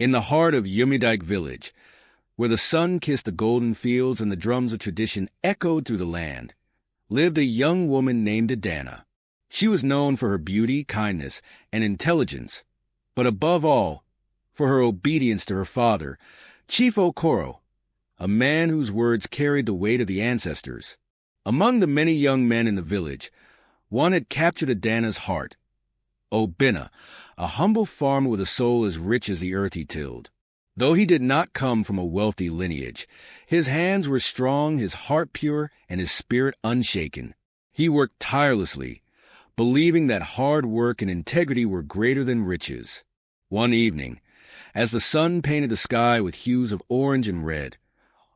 In the heart of Yumidike village, where the sun kissed the golden fields and the drums of tradition echoed through the land, lived a young woman named Adanna. She was known for her beauty, kindness, and intelligence, but above all, for her obedience to her father, Chief Okoro, a man whose words carried the weight of the ancestors. Among the many young men in the village, one had captured Adanna's heart, Obinna, a humble farmer with a soul as rich as the earth he tilled. Though he did not come from a wealthy lineage, his hands were strong, his heart pure, and his spirit unshaken. He worked tirelessly, believing that hard work and integrity were greater than riches. One evening, as the sun painted the sky with hues of orange and red,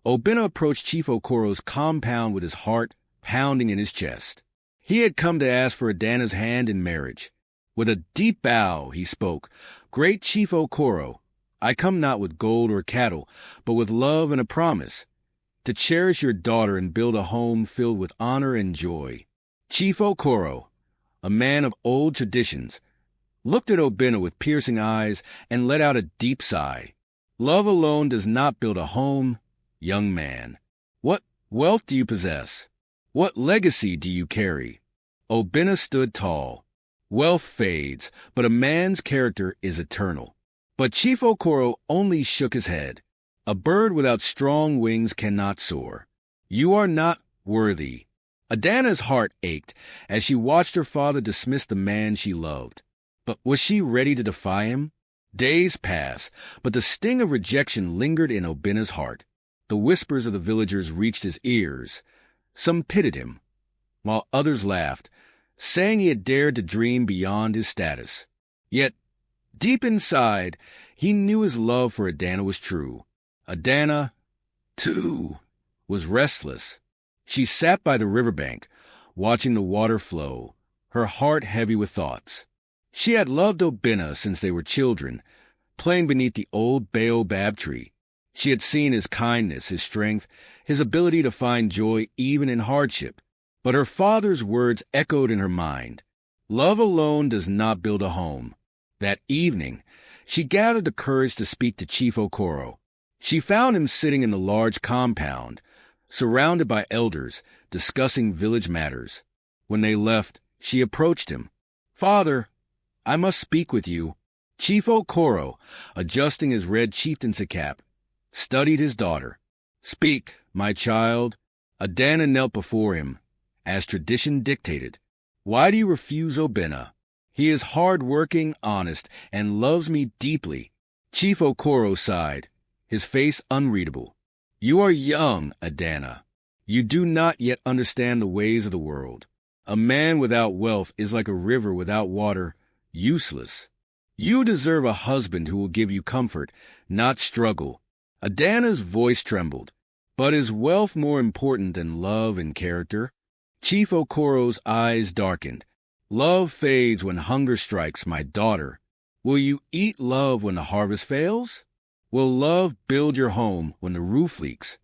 Obinna approached Chief Okoro's compound with his heart pounding in his chest. He had come to ask for Adanna's hand in marriage. With a deep bow, he spoke, "Great Chief Okoro, I come not with gold or cattle, but with love and a promise, to cherish your daughter and build a home filled with honor and joy." Chief Okoro, a man of old traditions, looked at Obinna with piercing eyes and let out a deep sigh. "Love alone does not build a home, young man. What wealth do you possess? What legacy do you carry?" Obinna stood tall. Wealth fades, but a man's character is eternal. But Chief Okoro only shook his head. "A bird without strong wings cannot soar. You are not worthy." Adanna's heart ached as she watched her father dismiss the man she loved. But was she ready to defy him? Days passed, but the sting of rejection lingered in Obinna's heart. The whispers of the villagers reached his ears. Some pitied him, while others laughed, saying he had dared to dream beyond his status. Yet, deep inside, he knew his love for Adanna was true. Adanna, too, was restless. She sat by the riverbank, watching the water flow, her heart heavy with thoughts. She had loved Obinna since they were children, playing beneath the old baobab tree. She had seen his kindness, his strength, his ability to find joy even in hardship. But her father's words echoed in her mind. Love alone does not build a home. That evening, she gathered the courage to speak to Chief Okoro. She found him sitting in the large compound, surrounded by elders, discussing village matters. When they left, she approached him. "Father, I must speak with you." Chief Okoro, adjusting his red chieftaincy cap, studied his daughter. "Speak, my child." Adanna knelt before him, as tradition dictated. "Why do you refuse Obinna? He is hard-working, honest, and loves me deeply." Chief Okoro sighed, his face unreadable. "You are young, Adanna. You do not yet understand the ways of the world. A man without wealth is like a river without water, useless. You deserve a husband who will give you comfort, not struggle." Adanna's voice trembled. "But is wealth more important than love and character?" Chief Okoro's eyes darkened. "Love fades when hunger strikes, my daughter. Will you eat love when the harvest fails? Will love build your home when the roof leaks?"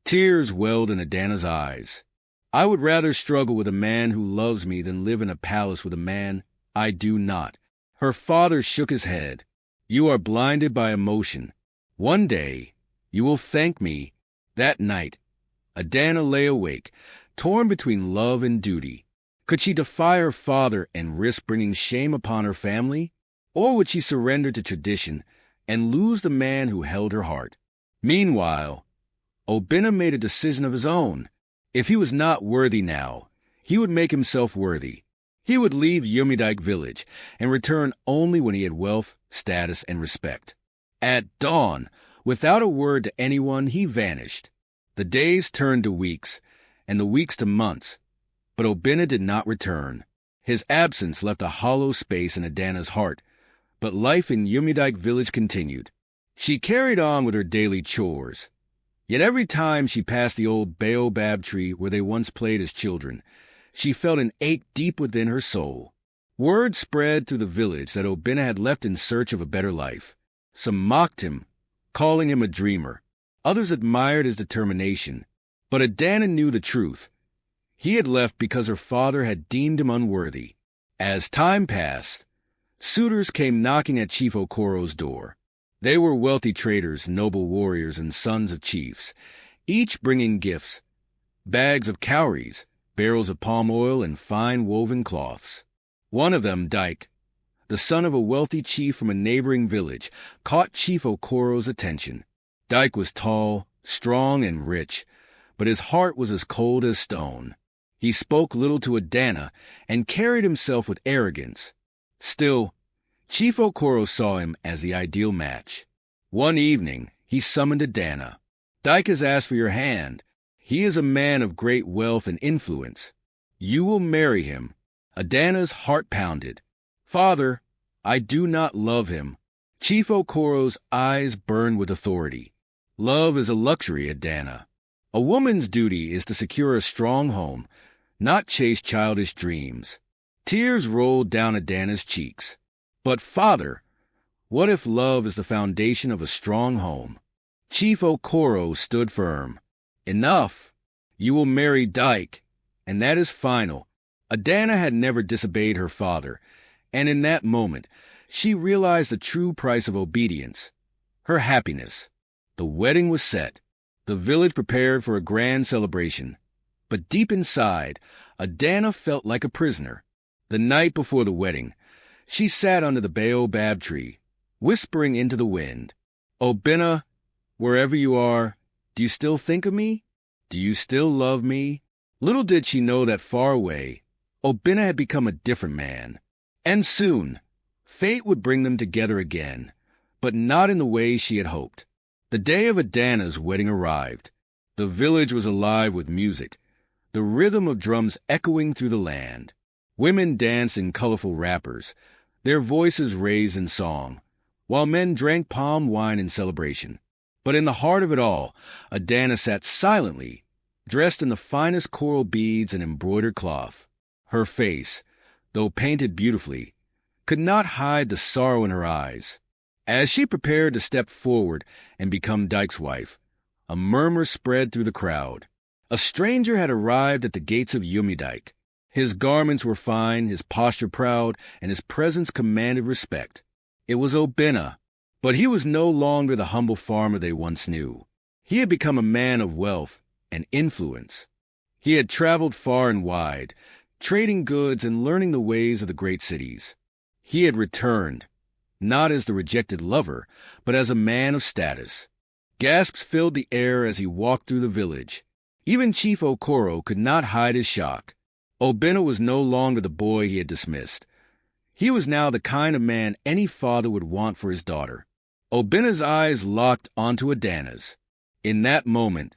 Tears welled in Adanna's eyes. "I would rather struggle with a man who loves me than live in a palace with a man I do not." Her father shook his head. "You are blinded by emotion. One day, you will thank me." That night, Adanna lay awake, torn between love and duty. Could she defy her father and risk bringing shame upon her family? Or would she surrender to tradition and lose the man who held her heart? Meanwhile, Obinna made a decision of his own. If he was not worthy now, he would make himself worthy. He would leave Yumidike village and return only when he had wealth, status, and respect. At dawn, without a word to anyone, he vanished. The days turned to weeks, and the weeks to months, but Obinna did not return. His absence left a hollow space in Adanna's heart, but life in Yumidike village continued. She carried on with her daily chores. Yet every time she passed the old baobab tree where they once played as children, she felt an ache deep within her soul. Word spread through the village that Obinna had left in search of a better life. Some mocked him, calling him a dreamer. Others admired his determination. But Adanna knew the truth. He had left because her father had deemed him unworthy. As time passed, suitors came knocking at Chief Okoro's door. They were wealthy traders, noble warriors, and sons of chiefs, each bringing gifts, bags of cowries, barrels of palm oil, and fine woven cloths. One of them, Dyke, the son of a wealthy chief from a neighboring village, caught Chief Okoro's attention. Dyke was tall, strong, and rich, but his heart was as cold as stone. He spoke little to Adanna and carried himself with arrogance. Still, Chief Okoro saw him as the ideal match. One evening, he summoned Adanna. Dyke has asked for your hand. He is a man of great wealth and influence. You will marry him. Adanna's heart pounded. Father, I do not love him. Chief Okoro's eyes burned with authority. Love is a luxury, Adanna. A woman's duty is to secure a strong home, not chase childish dreams. Tears rolled down Adanna's cheeks. But father, what if love is the foundation of a strong home? Chief Okoro stood firm. Enough! You will marry Dyke, and that is final. Adanna had never disobeyed her father, and in that moment, she realized the true price of obedience, her happiness. The wedding was set. The village prepared for a grand celebration. But deep inside, Adanna felt like a prisoner. The night before the wedding, she sat under the baobab tree, whispering into the wind, Obinna, wherever you are, do you still think of me? Do you still love me? Little did she know that far away, Obinna had become a different man. And soon, fate would bring them together again, but not in the way she had hoped. The day of Adanna's wedding arrived. The village was alive with music, the rhythm of drums echoing through the land. Women danced in colorful wrappers, their voices raised in song, while men drank palm wine in celebration. But in the heart of it all, Adanna sat silently, dressed in the finest coral beads and embroidered cloth. Her face, though painted beautifully, could not hide the sorrow in her eyes. As she prepared to step forward and become Dyke's wife, a murmur spread through the crowd. A stranger had arrived at the gates of Dyke. His garments were fine, his posture proud, and his presence commanded respect. It was Obinna, but he was no longer the humble farmer they once knew. He had become a man of wealth and influence. He had traveled far and wide, trading goods and learning the ways of the great cities. He had returned, not as the rejected lover, but as a man of status. Gasps filled the air as he walked through the village. Even Chief Okoro could not hide his shock. Obinna was no longer the boy he had dismissed. He was now the kind of man any father would want for his daughter. Obinna's eyes locked onto Adanna's. In that moment,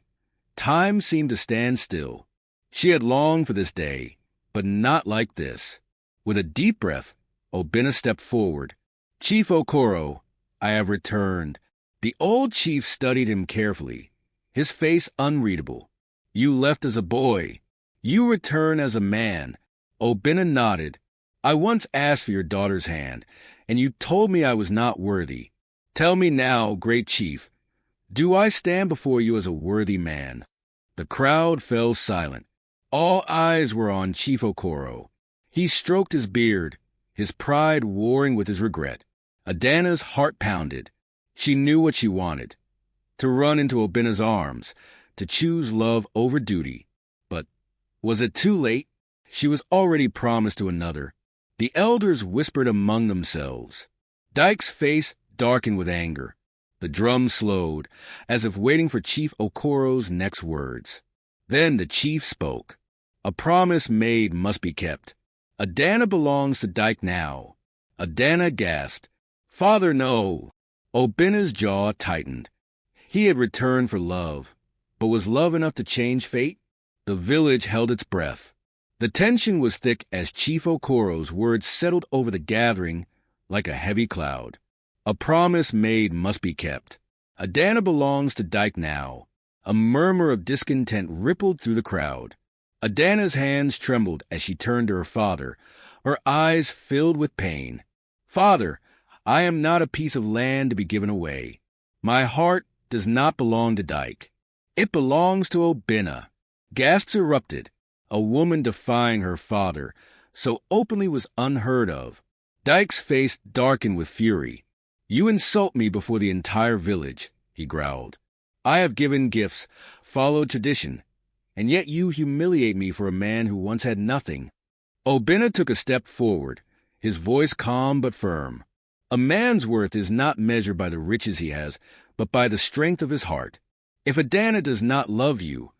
time seemed to stand still. She had longed for this day, but not like this. With a deep breath, Obinna stepped forward. Chief Okoro, I have returned. The old chief studied him carefully, his face unreadable. You left as a boy. You return as a man. Obinna nodded. I once asked for your daughter's hand, and you told me I was not worthy. Tell me now, great chief, do I stand before you as a worthy man? The crowd fell silent. All eyes were on Chief Okoro. He stroked his beard, his pride warring with his regret. Adanna's heart pounded. She knew what she wanted, to run into Obinna's arms, to choose love over duty. But was it too late? She was already promised to another. The elders whispered among themselves. Dyke's face darkened with anger. The drum slowed, as if waiting for Chief Okoro's next words. Then the chief spoke. A promise made must be kept. Adanna belongs to Dyke now. Adanna gasped. Father, no. Obinna's jaw tightened. He had returned for love, but was love enough to change fate? The village held its breath. The tension was thick as Chief Okoro's words settled over the gathering like a heavy cloud. A promise made must be kept. Adanna belongs to Dyke now. A murmur of discontent rippled through the crowd. Adanna's hands trembled as she turned to her father, her eyes filled with pain. Father, I am not a piece of land to be given away. My heart does not belong to Dyke. It belongs to Obinna. Gasps erupted. A woman defying her father, so openly was unheard of. Dyke's face darkened with fury. You insult me before the entire village, he growled. I have given gifts, followed tradition, and yet you humiliate me for a man who once had nothing. Obinna took a step forward, his voice calm but firm. A man's worth is not measured by the riches he has, but by the strength of his heart. If Adanna does not love you,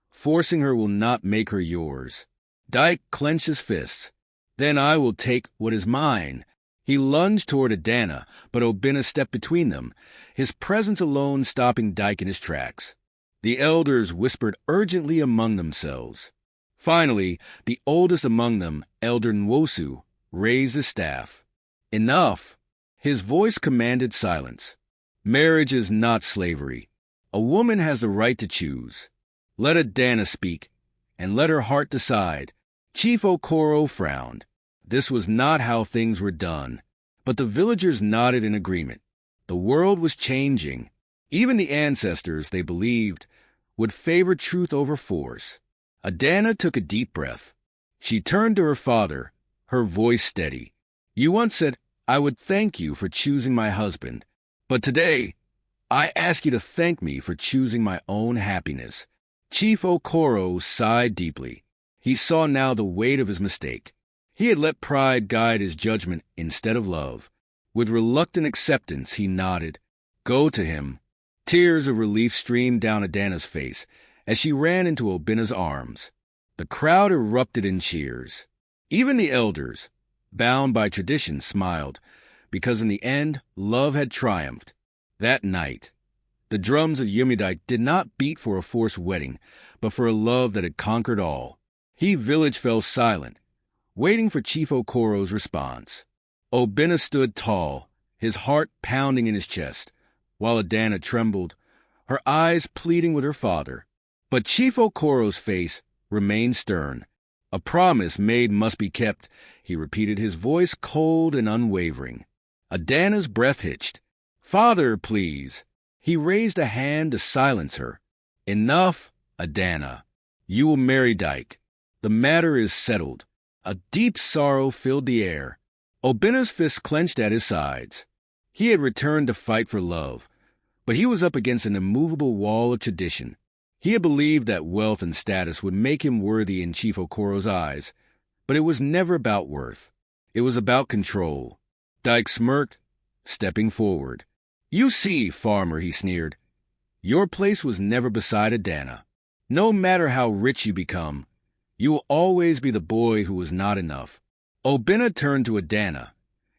forcing her will not make her yours. Dyke clenched his fists. Then I will take what is mine. He lunged toward Adanna, but Obinna stepped between them, his presence alone stopping Dyke in his tracks. The elders whispered urgently among themselves. Finally, the oldest among them, Elder Nwosu, raised his staff. Enough! His voice commanded silence. Marriage is not slavery. A woman has the right to choose. Let Adanna speak, and let her heart decide. Chief Okoro frowned. This was not how things were done, but the villagers nodded in agreement. The world was changing. Even the ancestors, they believed, would favor truth over force. Adanna took a deep breath. She turned to her father, her voice steady. You once said, I would thank you for choosing my husband, but today, I ask you to thank me for choosing my own happiness. Chief Okoro sighed deeply. He saw now the weight of his mistake. He had let pride guide his judgment instead of love. With reluctant acceptance, he nodded. Go to him. Tears of relief streamed down Adanna's face as she ran into Obinna's arms. The crowd erupted in cheers. Even the elders, bound by tradition, smiled, because in the end, love had triumphed. That night, the drums of Yumidike did not beat for a forced wedding, but for a love that had conquered all. He village fell silent, waiting for Chief Okoro's response. Obinna stood tall, his heart pounding in his chest, while Adanna trembled, her eyes pleading with her father. But Chief Okoro's face remained stern. A promise made must be kept, he repeated, his voice cold and unwavering. Adanna's breath hitched. Father, please. He raised a hand to silence her. Enough, Adanna. You will marry Dyke. The matter is settled. A deep sorrow filled the air. Obinna's fists clenched at his sides. He had returned to fight for love, but he was up against an immovable wall of tradition. He had believed that wealth and status would make him worthy in Chief Okoro's eyes, but it was never about worth. It was about control. Dyke smirked, stepping forward. You see, farmer, he sneered, your place was never beside Adanna. No matter how rich you become, you will always be the boy who was not enough. Obinna turned to Adanna,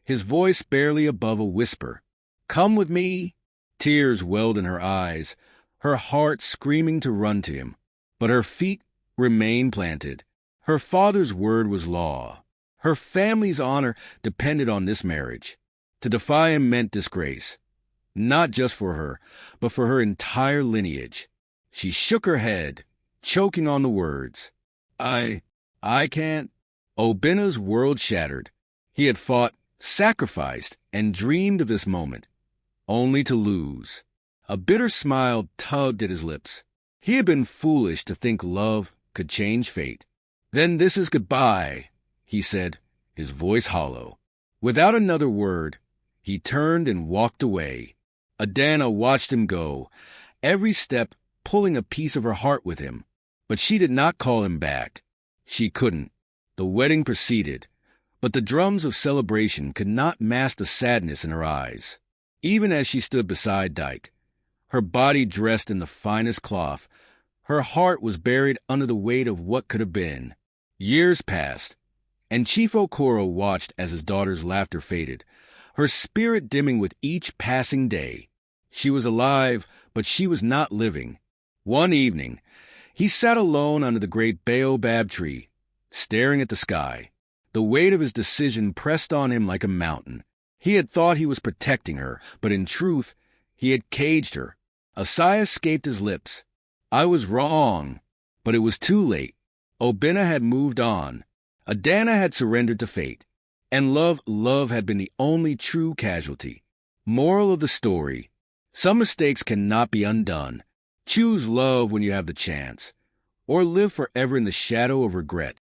his voice barely above a whisper. Come with me. Tears welled in her eyes, her heart screaming to run to him, but her feet remained planted. Her father's word was law. Her family's honor depended on this marriage. To defy him meant disgrace. Not just for her, but for her entire lineage. She shook her head, choking on the words. I can't. Obinna's world shattered. He had fought, sacrificed, and dreamed of this moment, only to lose. A bitter smile tugged at his lips. He had been foolish to think love could change fate. Then this is goodbye, he said, his voice hollow. Without another word, he turned and walked away. Adanna watched him go, every step pulling a piece of her heart with him. But she did not call him back. She couldn't. The wedding proceeded, but the drums of celebration could not mask the sadness in her eyes. Even as she stood beside Dyke, her body dressed in the finest cloth, her heart was buried under the weight of what could have been. Years passed, and Chief Okoro watched as his daughter's laughter faded, her spirit dimming with each passing day. She was alive, but she was not living. One evening, he sat alone under the great baobab tree, staring at the sky. The weight of his decision pressed on him like a mountain. He had thought he was protecting her, but in truth, he had caged her. A sigh escaped his lips. I was wrong, but it was too late. Obinna had moved on. Adanna had surrendered to fate. And love had been the only true casualty. Moral of the story: some mistakes cannot be undone. Choose love when you have the chance, or live forever in the shadow of regret.